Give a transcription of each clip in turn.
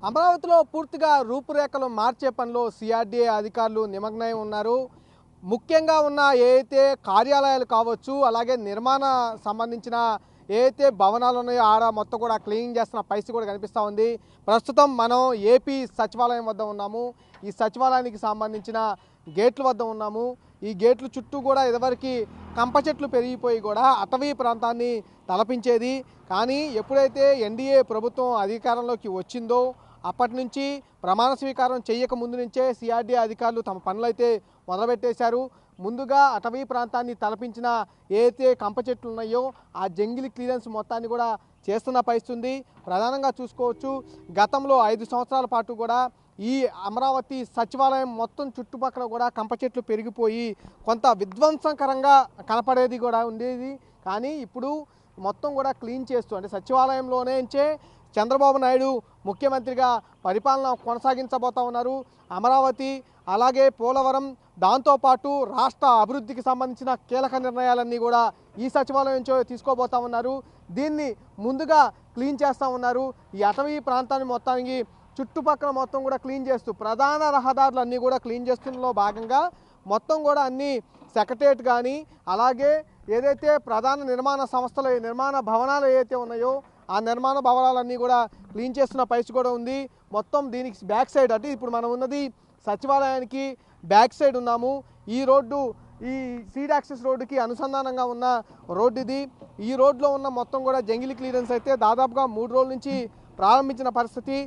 అమరావతిలో పూర్తిగా రూపురేఖలు మార్చే పనిలో సిఆర్డీఏ అధికారులు నిమగ్నమై ఉన్నారు. ముఖ్యంగా ఉన్న ఏదైతే కార్యాలయాలు కావచ్చు, అలాగే నిర్మాణ సంబంధించిన ఏదైతే భవనాలు ఉన్నాయో ఆడ మొత్తం కూడా క్లీనింగ్ చేస్తున్న పరిస్థితి కూడా కనిపిస్తూ ఉంది. ప్రస్తుతం మనం ఏపీ సచివాలయం వద్ద ఉన్నాము. ఈ సచివాలయానికి సంబంధించిన గేట్ల వద్ద ఉన్నాము. ఈ గేట్లు చుట్టూ కూడా ఇదివరకు కంప చెట్లు పెరిగిపోయి కూడా అటవీ ప్రాంతాన్ని తలపించేది. కానీ ఎప్పుడైతే ఎన్డీఏ ప్రభుత్వం అధికారంలోకి వచ్చిందో అప్పటి నుంచి ప్రమాణ స్వీకారం చేయక ముందు నుంచే సిఆర్డీఏ అధికారులు తమ పనులైతే మొదలుపెట్టేశారు. ముందుగా అటవీ ప్రాంతాన్ని తలపించిన ఏదైతే కంప చెట్లు ఉన్నాయో ఆ జంగిల్ క్లియరెన్స్ మొత్తాన్ని కూడా చేస్తున్న పరిస్థితి. ప్రధానంగా చూసుకోవచ్చు, గతంలో 5 సంవత్సరాల పాటు కూడా ఈ అమరావతి సచివాలయం మొత్తం చుట్టుపక్కల కూడా కంప చెట్లు పెరిగిపోయి కొంత విధ్వంసకరంగా కనపడేది కూడా ఉండేది. కానీ ఇప్పుడు మొత్తం కూడా క్లీన్ చేస్తూ, అంటే సచివాలయంలోనే చంద్రబాబు నాయుడు ముఖ్యమంత్రిగా పరిపాలన కొనసాగించబోతా ఉన్నారు. అమరావతి అలాగే పోలవరం దాంతోపాటు రాష్ట్ర అభివృద్ధికి సంబంధించిన కీలక నిర్ణయాలన్నీ కూడా ఈ సచివాలయం నుంచి తీసుకోబోతా ఉన్నారు. దీన్ని ముందుగా క్లీన్ చేస్తూ ఉన్నారు. ఈ అటవీ ప్రాంతాన్ని మొత్తానికి చుట్టుపక్కల మొత్తం కూడా క్లీన్ చేస్తూ ప్రధాన రహదారులన్నీ కూడా క్లీన్ చేస్తున్నలో భాగంగా మొత్తం కూడా అన్ని సెక్రటరియట్ కానీ అలాగే ఏదైతే ప్రధాన నిర్మాణ సంస్థలు నిర్మాణ భవనాలు ఏవైతే ఉన్నాయో ఆ నిర్మాణ భవనాలన్నీ కూడా క్లీన్ చేస్తున్న పరిస్థితి కూడా ఉంది. మొత్తం దీనికి బ్యాక్ సైడ్, అంటే ఇప్పుడు మనం ఉన్నది సచివాలయానికి బ్యాక్ సైడ్ ఉన్నాము. ఈ రోడ్డు ఈ సీడ్ యాక్సెస్ రోడ్డుకి అనుసంధానంగా ఉన్న రోడ్డు ఇది. ఈ రోడ్లో ఉన్న మొత్తం కూడా జంగిల్ క్లియరెన్స్ అయితే దాదాపుగా 3 రోజుల నుంచి ప్రారంభించిన పరిస్థితి.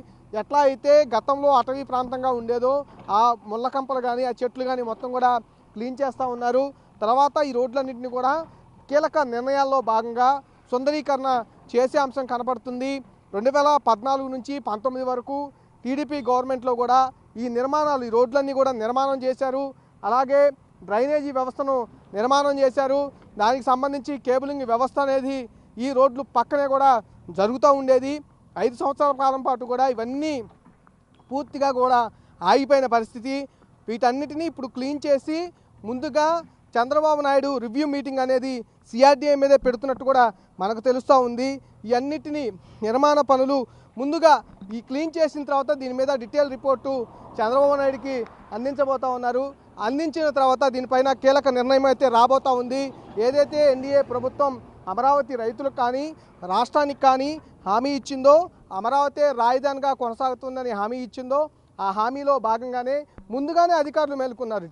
ఎట్లా అయితే గతంలో అటవీ ప్రాంతంగా ఉండేదో ఆ ముళ్ళ కంపలు కానీ ఆ చెట్లు కానీ మొత్తం కూడా క్లీన్ చేస్తూ ఉన్నారు. తర్వాత ఈ రోడ్లన్నింటినీ కూడా కీలక నిర్ణయాల్లో భాగంగా సుందరీకరణ చేసే అంశం కనపడుతుంది. 2014 నుంచి 19 వరకు టీడీపీ గవర్నమెంట్లో కూడా ఈ నిర్మాణాలు, ఈ రోడ్లన్నీ కూడా నిర్మాణం చేశారు. అలాగే డ్రైనేజీ వ్యవస్థను నిర్మాణం చేశారు. దానికి సంబంధించి కేబులింగ్ వ్యవస్థ అనేది ఈ రోడ్లు పక్కనే కూడా జరుగుతూ ఉండేది. 5 సంవత్సరాల కాలం పాటు కూడా ఇవన్నీ పూర్తిగా కూడా ఆగిపోయిన పరిస్థితి. వీటన్నిటినీ ఇప్పుడు క్లీన్ చేసి ముందుగా చంద్రబాబు నాయుడు రివ్యూ మీటింగ్ అనేది సిఆర్డీఏ మీదే పెడుతున్నట్టు కూడా మనకు తెలుస్తూ ఉంది. ఈ అన్నిటినీ నిర్మాణ పనులు ముందుగా ఈ క్లీన్ చేసిన తర్వాత దీని మీద డీటెయిల్ రిపోర్టు చంద్రబాబు నాయుడికి అందించబోతూ ఉన్నారు. అందించిన తర్వాత దీనిపైన కీలక నిర్ణయం అయితే రాబోతూ ఉంది. ఏదైతే ఎన్డీఏ ప్రభుత్వం అమరావతి రైతులకు కానీ రాష్ట్రానికి కానీ హామీ ఇచ్చిందో, అమరావతి రాజధానిగా కొనసాగుతుందని హామీ ఇచ్చిందో ఆ హామీలో భాగంగానే ముందుగానే అధికారులు మేల్కొన్నారు.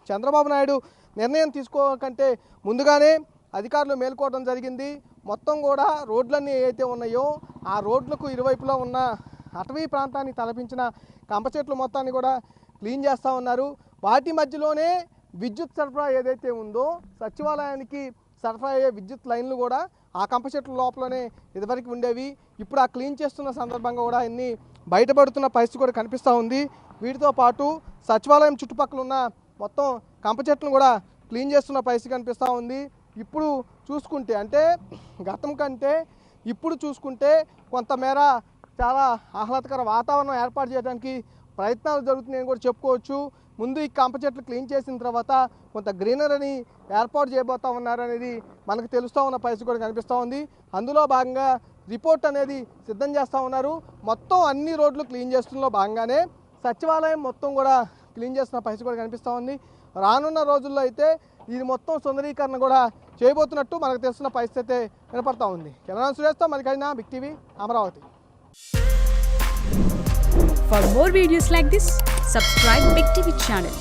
చంద్రబాబు నాయుడు నిర్ణయం తీసుకోకంటే ముందుగానే అధికారులు మేల్కోవడం జరిగింది. మొత్తం కూడా రోడ్లన్నీ ఏవైతే ఉన్నాయో ఆ రోడ్లకు ఇరువైపులా ఉన్న అటవీ ప్రాంతాన్ని తలపించిన కంప చెట్లు మొత్తాన్ని కూడా క్లీన్ చేస్తూ ఉన్నారు. వాటి మధ్యలోనే విద్యుత్ సరఫరా ఏదైతే ఉందో సచివాలయానికి సరఫరా అయ్యే విద్యుత్ లైన్లు కూడా ఆ కంప చెట్ల లోపలనే ఇదివరకు ఉండేవి. ఇప్పుడు ఆ క్లీన్ చేస్తున్న సందర్భంగా కూడా అన్నీ బయటపడుతున్న పరిస్థితి కూడా కనిపిస్తూ ఉంది. వీటితో పాటు సచివాలయం చుట్టుపక్కల ఉన్న మొత్తం కంప చెట్లను కూడా క్లీన్ చేస్తున్న పరిస్థితి కనిపిస్తూ ఉంది. ఇప్పుడు చూసుకుంటే, అంటే గతం కంటే ఇప్పుడు చూసుకుంటే కొంతమేర చాలా ఆహ్లాదకర వాతావరణం ఏర్పాటు చేయడానికి ప్రయత్నాలు జరుగుతున్నాయని కూడా చెప్పుకోవచ్చు. ముందు ఈ కంప చెట్లు క్లీన్ చేసిన తర్వాత కొంత గ్రీనరీని ఏర్పాటు చేయబోతా ఉన్నారనేది మనకు తెలుస్తూ ఉన్న పరిస్థితి కూడా కనిపిస్తూ ఉంది. అందులో భాగంగా రిపోర్ట్ అనేది సిద్ధం చేస్తూ ఉన్నారు. మొత్తం అన్ని రోడ్లు క్లీన్ చేస్తున్నలో భాగంగానే సచివాలయం మొత్తం కూడా క్లీన్ చేస్తున్న పరిస్థితి కూడా కనిపిస్తూ ఉంది. రానున్న రోజుల్లో అయితే ఇది మొత్తం సుందరీకరణ కూడా చేయబోతున్నట్టు మనకు తెలుస్తున్న పరిస్థితి అయితే వినపడతా ఉంది. కెమెరా సురేష్తో మరికైనా big TV Amaravati. For more videos like this, subscribe Big TV channel.